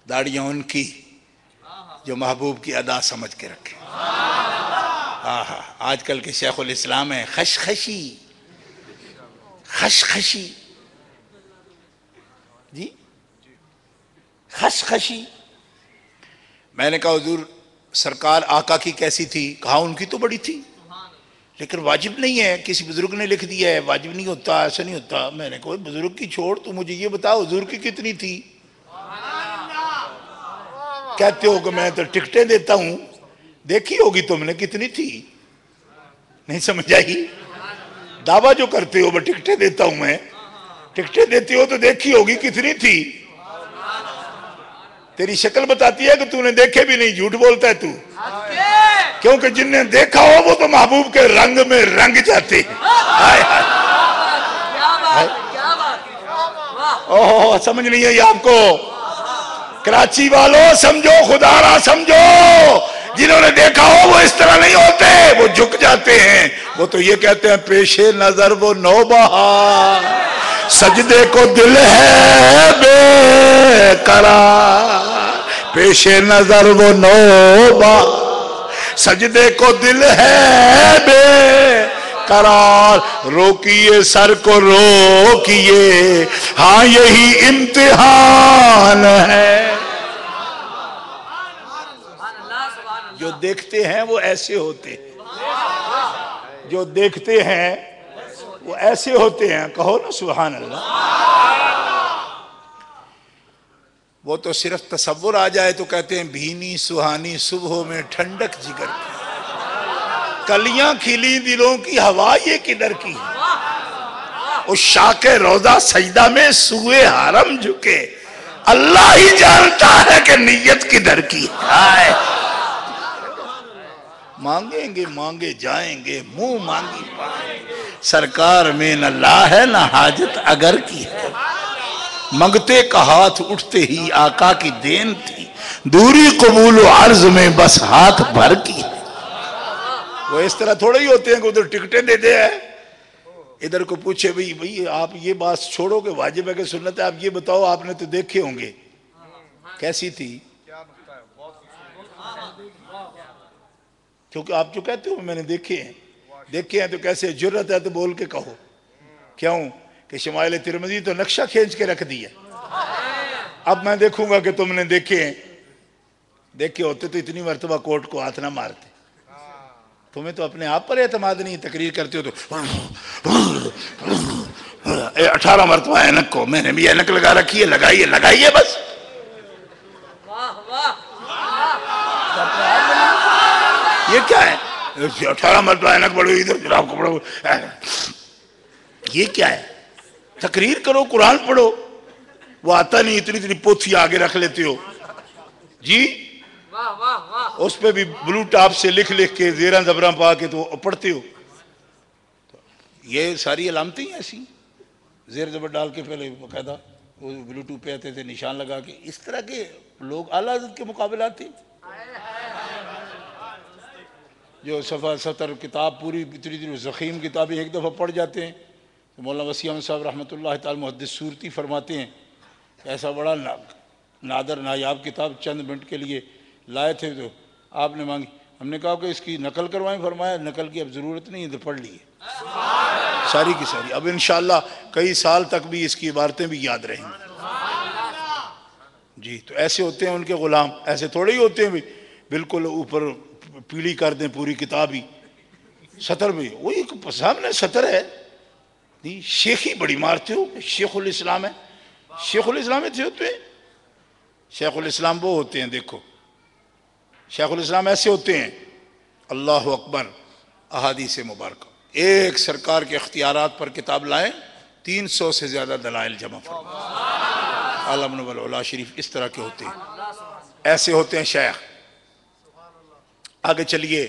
داڑیاں ان کی جو محبوب کی ادا سمجھ کے رکھے. آج کل کے شیخ الاسلام ہیں خشخشی خشخشی جی خشخشی. میں نے کہا حضور سرکار آقا کی کیسی تھی؟ کہا ان کی تو بڑی تھی لیکن واجب نہیں ہے، کسی بزرگ نے لکھ دیا ہے، واجب نہیں ہوتا، ایسا نہیں ہوتا. میں نے کہا بزرگ کی چھوڑ، تو مجھے یہ بتا حضور کی کتنی تھی؟ کہتے ہو کہ میں تو ٹکٹیں دیتا ہوں، دیکھی ہوگی تم نے کتنی تھی؟ نہیں سمجھ آئی؟ دعویٰ جو کرتے ہو میں ٹکٹیں دیتا ہوں، میں ٹکٹیں دیتی ہو تو دیکھی ہوگی کتنی تھی؟ تیری شکل بتاتی ہے کہ تو نے دیکھے بھی نہیں، جھوٹ بولتا ہے تو. کیونکہ جن نے دیکھا ہو وہ تو محبوب کے رنگ میں رنگ جاتے ہیں. اوہ سمجھ نہیں ہے آپ کو؟ کراچی والوں سمجھو، خدا را سمجھو، جنہوں نے دیکھا ہو وہ اس طرح نہیں ہوتے، وہ جھک جاتے ہیں. وہ تو یہ کہتے ہیں پیش نظر وہ نوبہار، سجدے کو دل ہے بے قرار. پیش نظر وہ نوبہار، سجدے کو دل ہے بے قرار. روکیے سر کو روکیے، ہاں یہی امتحان ہے. جو دیکھتے ہیں وہ ایسے ہوتے ہیں، جو دیکھتے ہیں وہ ایسے ہوتے ہیں. کہو نا سبحان اللہ. وہ تو صرف تصور آ جائے تو کہتے ہیں بھینی سہانی صبحوں میں ٹھنڈک جگر کی، کلیاں کھلی دلوں کی ہوا یہ کدھر کی. اس شاک روضہ سجدہ میں سوئے حرم جھکے، اللہ ہی جانتا ہے کہ نیت کدھر کی. مانگیں گے مانگے جائیں گے، منہ مانگی پائیں گے. سرکار میں نہ لا ہے نہ حاجت اگر کی ہے، منگتے کا ہاتھ اٹھتے ہی آقا کی دین تھی. دوری قبول و عرض میں بس ہاتھ بھر کی ہے. وہ اس طرح تھوڑے ہی ہوتے ہیں کہ ادھر ٹکٹیں دیتے ہیں، ادھر کو پوچھے بھئی آپ یہ بات چھوڑو کہ واجب ہے کہ سنت ہے، آپ یہ بتاؤ آپ نے تو دیکھے ہوں گے کیسی تھی. کیونکہ آپ جو کہتے ہو میں نے دیکھے ہیں تو کیسے جرت ہے تو بول کے کہو. کیوں کہ شمائل ترمذی تو نقشہ کھینچ کے رکھ دیا. اب میں دیکھوں گا کہ تم نے دیکھے ہوتے تو اتنی مرتبہ کوٹ کو ہاتھ نہ مارتے. تمہیں تو اپنے آپ پر اعتماد نہیں، تقریر کرتے ہو تو 18 مرتبہ اینک کو، میں نے بھی اینک لگا رکھی ہے، لگائیے بس. یہ کیا ہے؟ 18 مرتبہ اینک پڑھو، ادھر جراب کو پڑھو، یہ کیا ہے؟ تقریر کرو، قرآن پڑھو. وہ آتا نہیں، اتنی پوتھی آگے رکھ لیتے ہو جی. اس پہ بھی بلو ٹاپ سے لکھ کے زیراں زبراں پا کے تو پڑھتے ہو. یہ ساری علامتیں ہیں ایسی، زیر زبر ڈال کے پہلے باقاعدہ وہ بلو ٹوپ پہ آتے تھے نشان لگا کے. اس طرح کے لوگ اعلیٰ حضرت کے مقابلات تھے. جو صفحہ 70 کتاب پوری اتنی ضخیم کتابیں ایک دفعہ پڑھ جاتے ہیں. مولانا وسیع احمد صاحب رحمۃ اللہ تعالی محدث صورتی فرماتے ہیں ایسا بڑا نادر نایاب کتاب چند منٹ کے لیے لائے تھے تو آپ نے مانگی. ہم نے کہا کہ اس کی نقل کروائیں. فرمایا نقل کی اب ضرورت نہیں ہے، تو پڑھ لیے ساری کی ساری. اب انشاءاللہ کئی سال تک بھی اس کی عبارتیں بھی یاد رہیں گی جی. تو ایسے ہوتے ہیں ان کے غلام، ایسے تھوڑے ہی ہوتے ہیں بالکل اوپر پیلی کر دیں پوری کتاب ہی. سطر میں وہی سامنے سطر ہے، شیخی بڑی مارتے ہو. شیخ الاسلام ہے، شیخ الاسلام ایسے ہوتے ہیں. شیخ الاسلام وہ ہوتے ہیں، دیکھو شیخ الاسلام ایسے ہوتے ہیں. اللہ اکبر. احادیث مبارکہ ایک سرکار کے اختیارات پر کتاب لائیں، 300 سے زیادہ دلائل جمع فرمائیں. عالم نبل علا شریف اس طرح کے ہوتے ہیں. ایسے ہوتے ہیں شیخ. آگے چلیے.